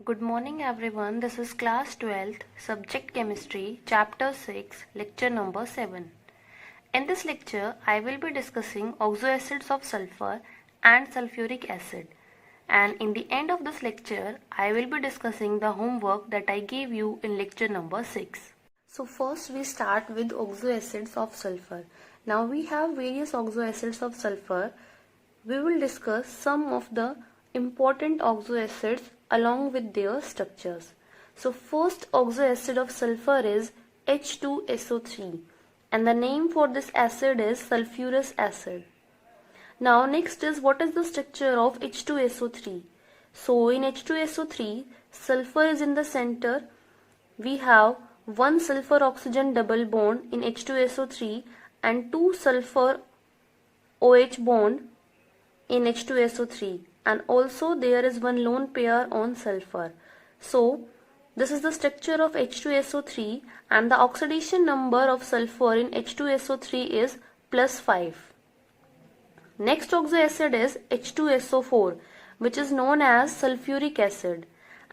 Good morning everyone. This is class 12th, subject chemistry, chapter 6, lecture number 7. In this lecture, I will be discussing oxoacids of sulfur and sulfuric acid. And in the end of this lecture, I will be discussing the homework that I gave you in lecture number 6. So first we start with oxoacids of sulfur. Now we have various oxoacids of sulfur. We will discuss some of the important oxoacids along with their structures. So first oxoacid of sulfur is H2SO3 and the name for this acid is sulfurous acid. Now next is what is the structure of H2SO3. So in H2SO3 sulfur is in the center. We have one sulfur oxygen double bond in H2SO3 and two sulfur OH bond in H2SO3, and also there is one lone pair on sulfur. So this is the structure of H2SO3 and the oxidation number of sulfur in H2SO3 is +5. Next oxoacid is H2SO4, which is known as sulfuric acid,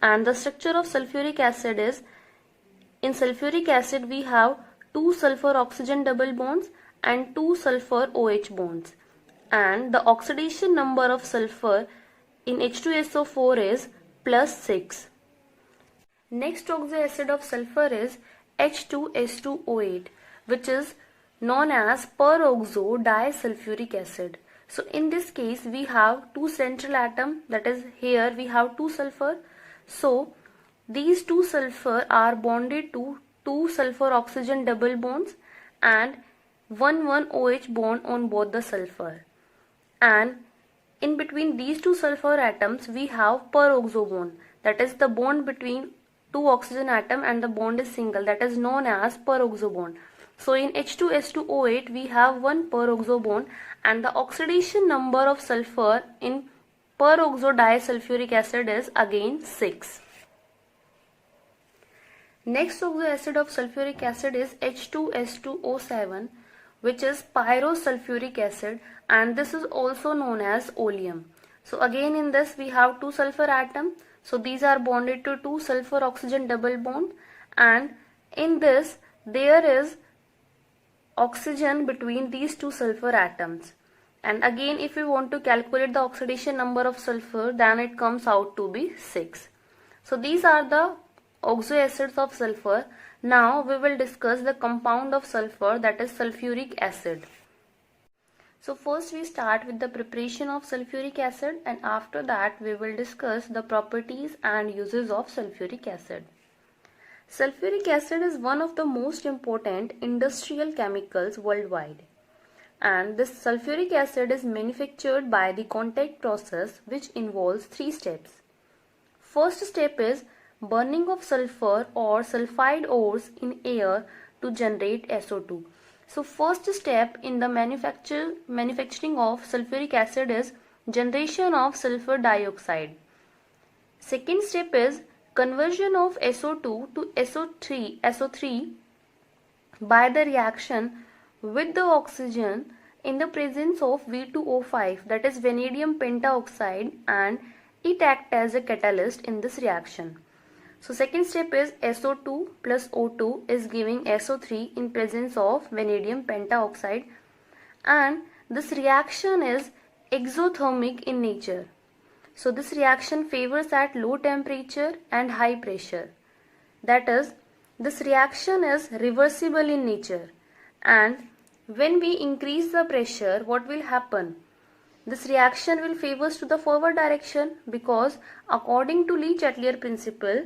and the structure of sulfuric acid is, in sulfuric acid we have two sulfur oxygen double bonds and two sulfur OH bonds, and the oxidation number of sulfur in H2SO4 is +6. Next oxoacid of sulfur is H2S2O8, which is known as peroxo disulfuric acid. So in this case we have two central atom, that is here we have two sulfur. So these two sulfur are bonded to two sulfur oxygen double bonds and one OH bond on both the sulfur. And in between these two sulfur atoms we have peroxo bond, that is the bond between two oxygen atom and the bond is single, that is known as peroxo bond. So in H2S2O8 we have one peroxo bond and the oxidation number of sulfur in peroxo disulfuric acid is again 6. Next oxoacid of sulfuric acid is H2S2O7, which is pyrosulfuric acid, and this is also known as oleum. So again in this we have two sulfur atom, so these are bonded to two sulfur oxygen double bond, and in this there is oxygen between these two sulfur atoms. And again if we want to calculate the oxidation number of sulfur, then it comes out to be 6. So these are the oxoacids of sulfur. Now we will discuss the compound of sulfur, that is sulfuric acid. So first we start with the preparation of sulfuric acid, and after that we will discuss the properties and uses of sulfuric acid. Sulfuric acid is one of the most important industrial chemicals worldwide, and this sulfuric acid is manufactured by the contact process, which involves 3 steps. First step is burning of sulfur or sulfide ores in air to generate SO2. So first step in the manufacturing of sulfuric acid is generation of sulfur dioxide. Second step is conversion of SO2 to SO3 by the reaction with the oxygen in the presence of V2O5, that is vanadium pentaoxide, and it acts as a catalyst in this reaction. So second step is SO2 plus O2 is giving SO3 in presence of vanadium pentaoxide, and this reaction is exothermic in nature. So this reaction favors at low temperature and high pressure. That is, this reaction is reversible in nature, and when we increase the pressure, what will happen? This reaction will favors to the forward direction, because according to Le-Chatelier principle,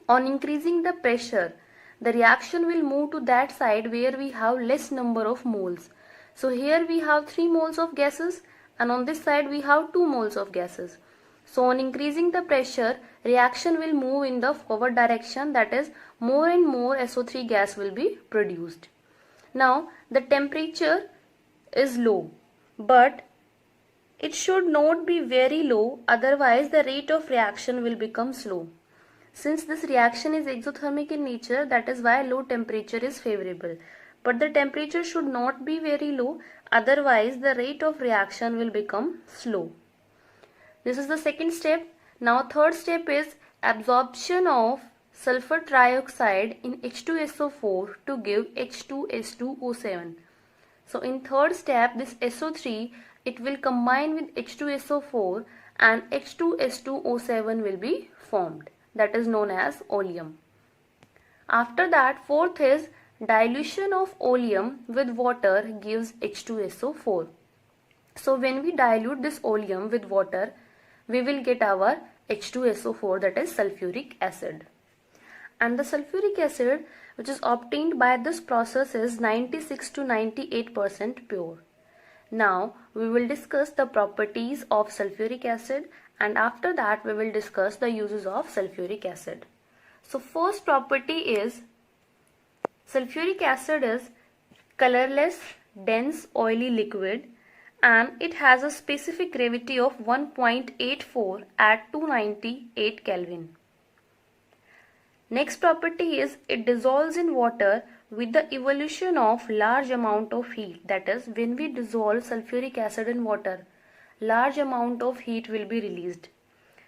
on increasing the pressure, the reaction will move to that side where we have less number of moles. So here we have 3 moles of gases, and on this side we have 2 moles of gases. So on increasing the pressure, reaction will move in the forward direction, that is more and more SO3 gas will be produced. Now the temperature is low, but it should not be very low, otherwise the rate of reaction will become slow. Since this reaction is exothermic in nature, that is why low temperature is favorable. But the temperature should not be very low, otherwise the rate of reaction will become slow. This is the second step. Now third step is absorption of sulfur trioxide in H2SO4 to give H2S2O7. So in third step, this SO3, it will combine with H2SO4 and H2S2O7 will be formed. That is known as oleum. After that, fourth is dilution of oleum with water gives H2SO4. So when we dilute this oleum with water, we will get our H2SO4, that is sulfuric acid. And the sulfuric acid which is obtained by this process is 96 to 98% pure. Now we will discuss the properties of sulfuric acid, and after that we will discuss the uses of sulfuric acid. So first property is sulfuric acid is colorless, dense, oily liquid, and it has a specific gravity of 1.84 at 298 Kelvin. Next property is it dissolves in water with the evolution of large amount of heat. That is, when we dissolve sulfuric acid in water, large amount of heat will be released.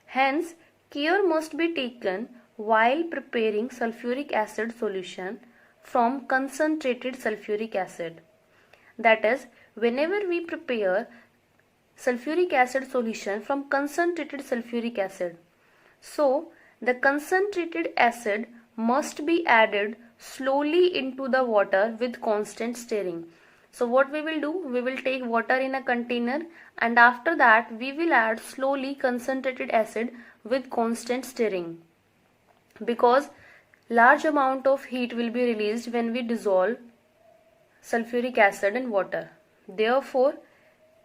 Hence, care must be taken while preparing sulfuric acid solution from concentrated sulfuric acid. That is, whenever we prepare sulfuric acid solution from concentrated sulfuric acid, so the concentrated acid must be added slowly into the water with constant stirring. So what we will do, we will take water in a container, and after that we will add slowly concentrated acid with constant stirring, because large amount of heat will be released when we dissolve sulfuric acid in water. Therefore,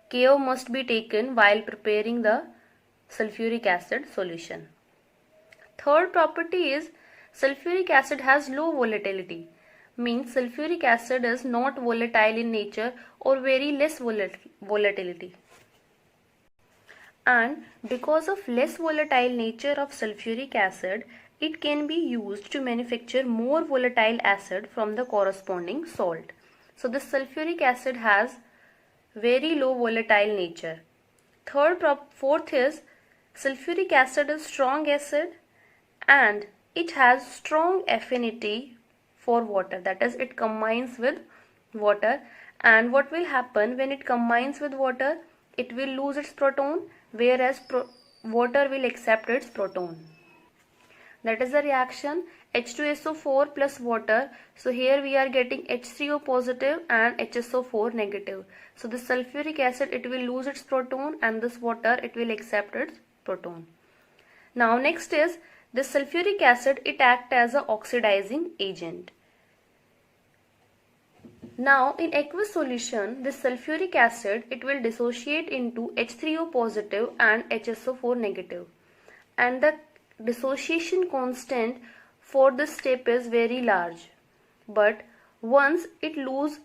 care must be taken while preparing the sulfuric acid solution. Third property is sulfuric acid has low volatility. Means sulfuric acid is not volatile in nature or very less volatility. And because of less volatile nature of sulfuric acid, it can be used to manufacture more volatile acid from the corresponding salt. So this sulfuric acid has very low volatile nature. Fourth is sulfuric acid is strong acid and it has strong affinity for water. That is, it combines with water, and what will happen when it combines with water? It will lose its proton, whereas water will accept its proton. That is the reaction H2SO4 plus water. So here we are getting H3O positive and HSO4 negative. So the sulfuric acid, it will lose its proton, and this water, it will accept its proton. Now next is this sulfuric acid, it acts as an oxidizing agent. Now in aqueous solution, this sulfuric acid, it will dissociate into H3O positive and HSO4 negative, and the dissociation constant for this step is very large. But once it loses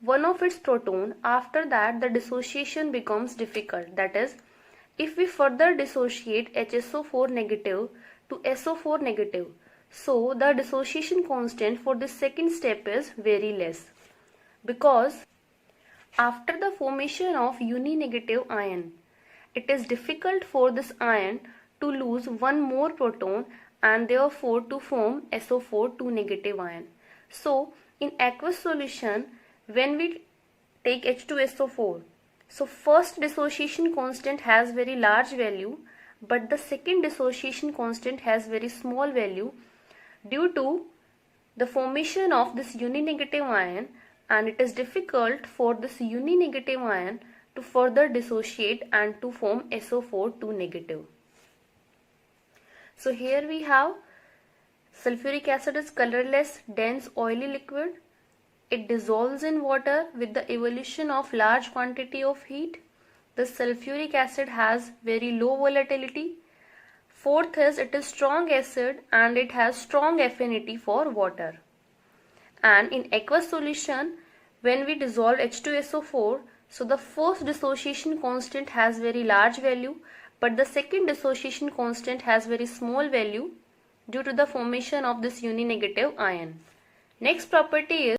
one of its proton, after that the dissociation becomes difficult. That is, if we further dissociate HSO4 negative to SO4 negative, so the dissociation constant for this second step is very less, because after the formation of uni-negative ion, it is difficult for this ion to lose one more proton and therefore to form SO4 2 negative ion. So in aqueous solution, when we take H2SO4, so first dissociation constant has very large value, but the second dissociation constant has very small value due to the formation of this uni-negative ion, and it is difficult for this uni-negative ion to further dissociate and to form SO4 2 negative. So here we have sulfuric acid is colorless, dense, oily liquid. It dissolves in water with the evolution of large quantity of heat. The sulfuric acid has very low volatility. Fourth is it is strong acid and it has strong affinity for water. And in aqueous solution, when we dissolve H2SO4, so the first dissociation constant has very large value, but the second dissociation constant has very small value due to the formation of this uni-negative ion. Next property is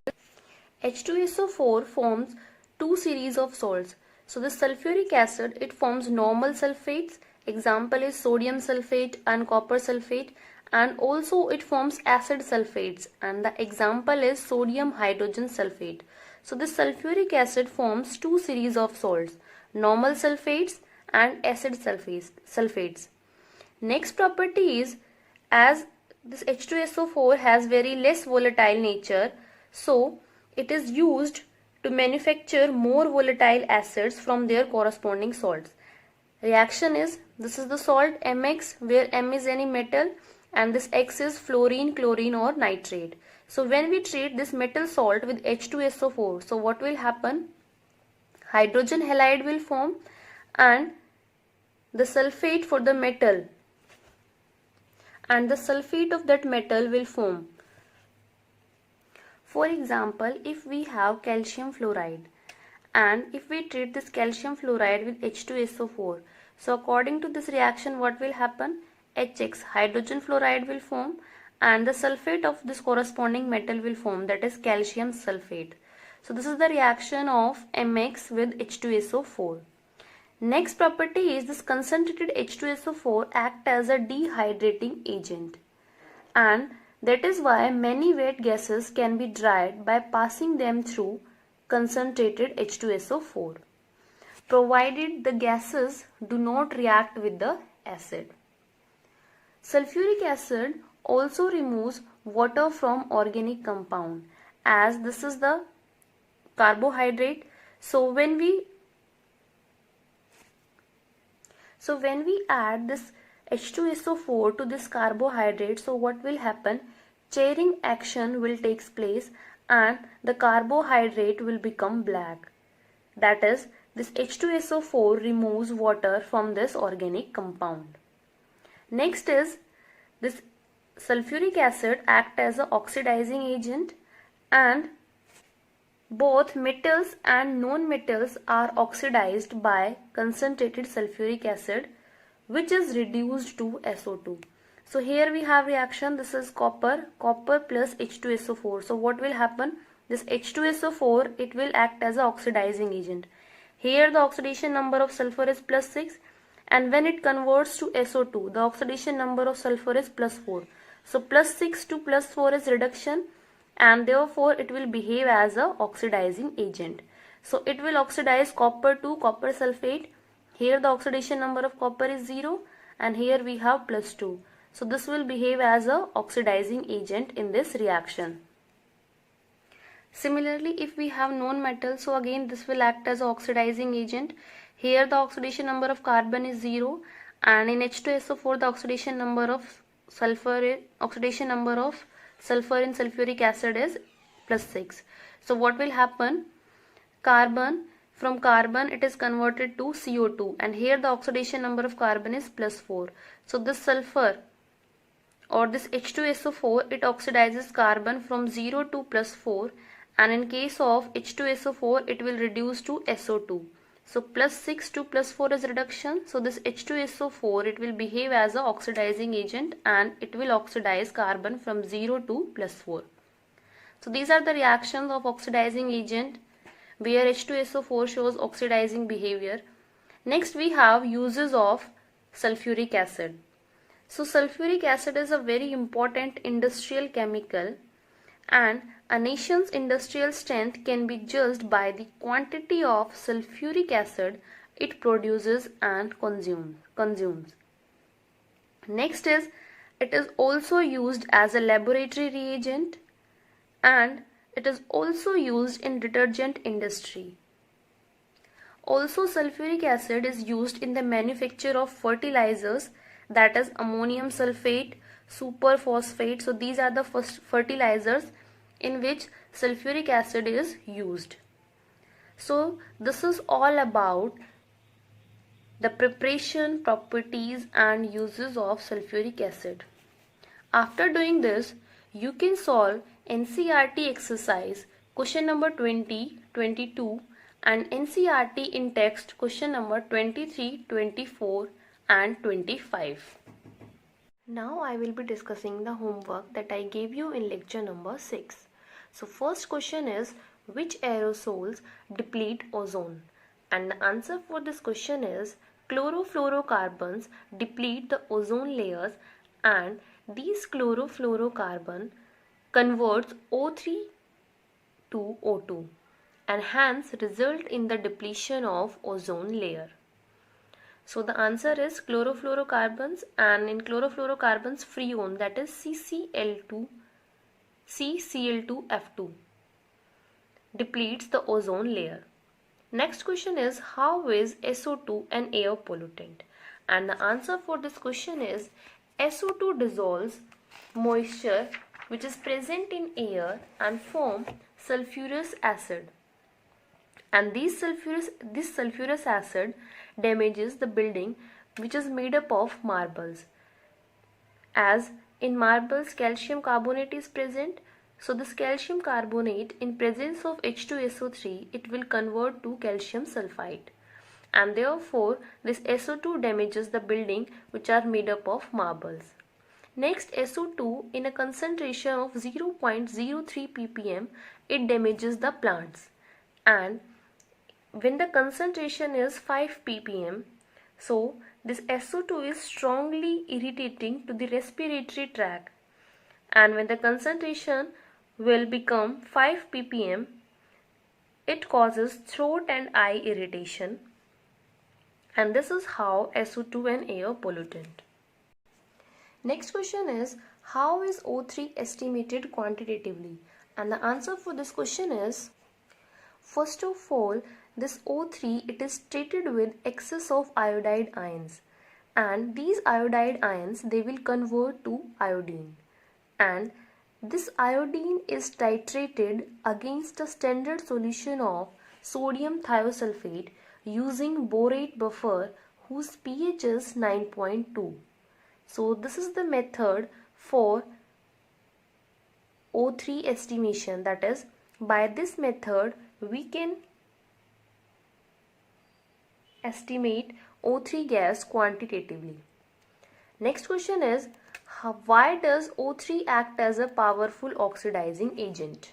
H2SO4 forms two series of salts. So the sulfuric acid, it forms normal sulfates Example is sodium sulfate and copper sulfate, and also it forms acid sulfates, and the example is sodium hydrogen sulfate. So this sulfuric acid forms two series of salts, normal sulfates and acid sulfates. Next property is, as this H2SO4 has very less volatile nature, so it is used to manufacture more volatile acids from their corresponding salts. Reaction is, this is the salt Mx, where M is any metal and this X is fluorine, chlorine or nitrate. So when we treat this metal salt with H2SO4, so what will happen? Hydrogen halide will form and the sulfate for the metal, and the sulfate of that metal will form. For example, if we have calcium fluoride, and if we treat this calcium fluoride with H2SO4, so according to this reaction, what will happen? HX, hydrogen fluoride, will form and the sulfate of this corresponding metal will form, that is calcium sulfate. So this is the reaction of Mx with H2SO4. Next property is, this concentrated H2SO4 act as a dehydrating agent, and that is why many wet gases can be dried by passing them through concentrated H2SO4, provided the gases do not react with the acid. Sulfuric acid also removes water from organic compound, as this is the carbohydrate. So when we add this H2SO4 to this carbohydrate, so what will happen? Chairing action will take place and the carbohydrate will become black. That is, this H2SO4 removes water from this organic compound. Next is, this sulfuric acid acts as an oxidizing agent, and both metals and non-metals are oxidized by concentrated sulfuric acid, which is reduced to SO2. So here we have reaction, this is copper plus H2SO4. So what will happen? This H2SO4, it will act as an oxidizing agent. Here the oxidation number of sulfur is +6, and when it converts to SO2, the oxidation number of sulfur is +4. So +6 to +4 is reduction, and therefore it will behave as a oxidizing agent. So it will oxidize copper to copper sulfate. Here the oxidation number of copper is 0, and here we have +2. So this will behave as a oxidizing agent in this reaction. Similarly, if we have non-metal, so again this will act as an oxidizing agent. Here the oxidation number of carbon is 0, and in H2SO4 the oxidation number of sulfur in sulfuric acid is +6. So what will happen? From carbon it is converted to CO2, and here the oxidation number of carbon is +4. So this sulfur or this H2SO4, it oxidizes carbon from 0 to +4, and in case of H2SO4 it will reduce to SO2. So +6 to +4 is reduction. So this H2SO4, it will behave as an oxidizing agent and it will oxidize carbon from 0 to +4. So these are the reactions of oxidizing agent where H2SO4 shows oxidizing behavior. Next we have uses of sulfuric acid. So sulfuric acid is a very important industrial chemical, and a nation's industrial strength can be judged by the quantity of sulfuric acid it produces and consumes. Next is, it is also used as a laboratory reagent, and it is also used in detergent industry. Also, sulfuric acid is used in the manufacture of fertilizers, that is ammonium sulfate, superphosphate. So these are the first fertilizers in which sulfuric acid is used. So this is all about the preparation, properties and uses of sulfuric acid. After doing this, you can solve NCERT exercise question number 20, 22 and NCERT in text question number 23, 24 and 25. Now I will be discussing the homework that I gave you in lecture number 6. So first question is, which aerosols deplete ozone? And the answer for this question is chlorofluorocarbons deplete the ozone layers, and these chlorofluorocarbon converts O3 to O2 and hence result in the depletion of ozone layer. So the answer is chlorofluorocarbons, and in chlorofluorocarbons freon, that is CCl2F2 depletes the ozone layer. Next question is, how is SO2 an air pollutant? And the answer for this question is, SO2 dissolves moisture which is present in air and form sulfurous acid. And this sulfurous acid damages the building which is made up of marbles. As in marbles calcium carbonate is present, so this calcium carbonate in presence of H2SO3, it will convert to calcium sulfide, and therefore this SO2 damages the building which are made up of marbles. Next, SO2 in a concentration of 0.03 ppm, it damages the plants, and when the concentration is 5 ppm, so this SO2 is strongly irritating to the respiratory tract, and when the concentration will become 5 ppm, it causes throat and eye irritation, and this is how SO2 an air pollutant. Next question is, how is O3 estimated quantitatively? And the answer for this question is, first of all, this O3, it is treated with excess of iodide ions, and these iodide ions, they will convert to iodine, and this iodine is titrated against a standard solution of sodium thiosulfate using borate buffer whose pH is 9.2. So this is the method for O3 estimation, that is, by this method we can estimate O3 gas quantitatively. Next question is, why does O3 act as a powerful oxidizing agent?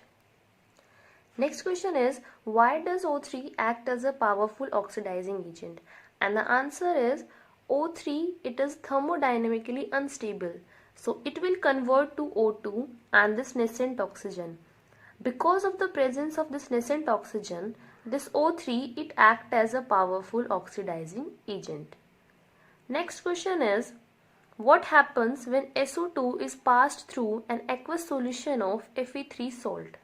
Next question is, why does O3 act as a powerful oxidizing agent? And the answer is, O3, it is thermodynamically unstable, so it will convert to O2 and this nascent oxygen. Because of the presence of this nascent oxygen, this O3, it acts as a powerful oxidizing agent. Next question is, what happens when SO2 is passed through an aqueous solution of Fe3 salt?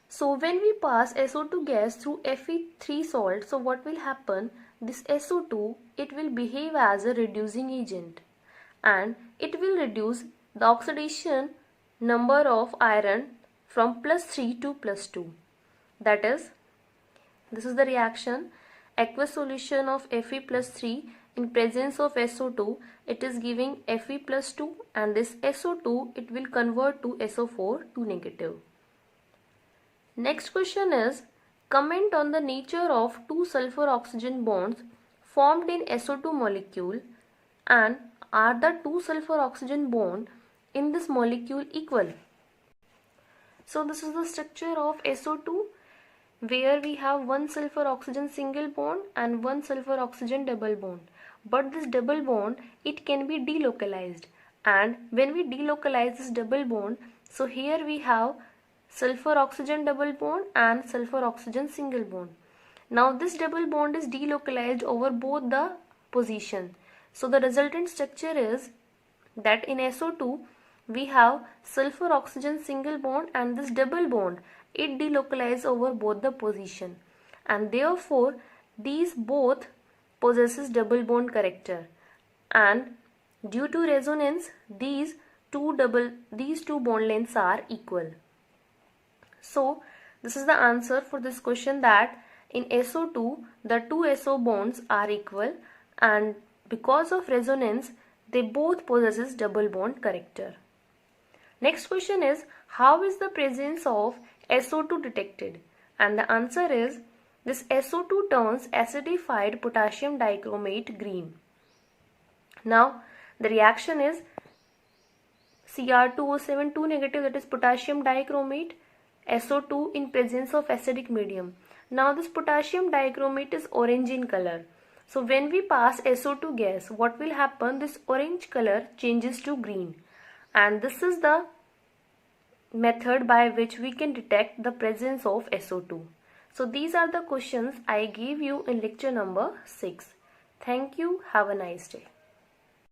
So when we pass SO2 gas through Fe3 salt, so what will happen? This SO2, it will behave as a reducing agent, and it will reduce the oxidation number of iron from +3 to +2. That is, this is the reaction. Aqueous solution of Fe+3 in presence of SO2, it is giving Fe+2, and this SO2, it will convert to SO4 to negative. Next question is, comment on the nature of two sulfur oxygen bonds formed in SO2 molecule, and are the two sulfur oxygen bond in this molecule equal? So this is the structure of SO2, where we have one sulfur oxygen single bond and one sulfur oxygen double bond, but this double bond, it can be delocalized, and when we delocalize this double bond, so here we have sulfur oxygen double bond and sulfur oxygen single bond. Now this double bond is delocalized over both the positions, so the resultant structure is that in SO2 we have sulfur oxygen single bond, and this double bond, it delocalizes over both the position, and therefore these both possesses double bond character, and due to resonance these two bond lengths are equal. So this is the answer for this question, that in SO2 the two SO bonds are equal, and because of resonance they both possesses double bond character. Next question is, how is the presence of SO2 detected? And the answer is, this SO2 turns acidified potassium dichromate green. Now the reaction is Cr2O7 2 negative, that is potassium dichromate, SO2 in presence of acidic medium. Now this potassium dichromate is orange in color, So when we pass SO2 gas, what will happen? This orange color changes to green, and this is the method by which we can detect the presence of SO2. So these are the questions I gave you in lecture number 6. Thank you. Have a nice day.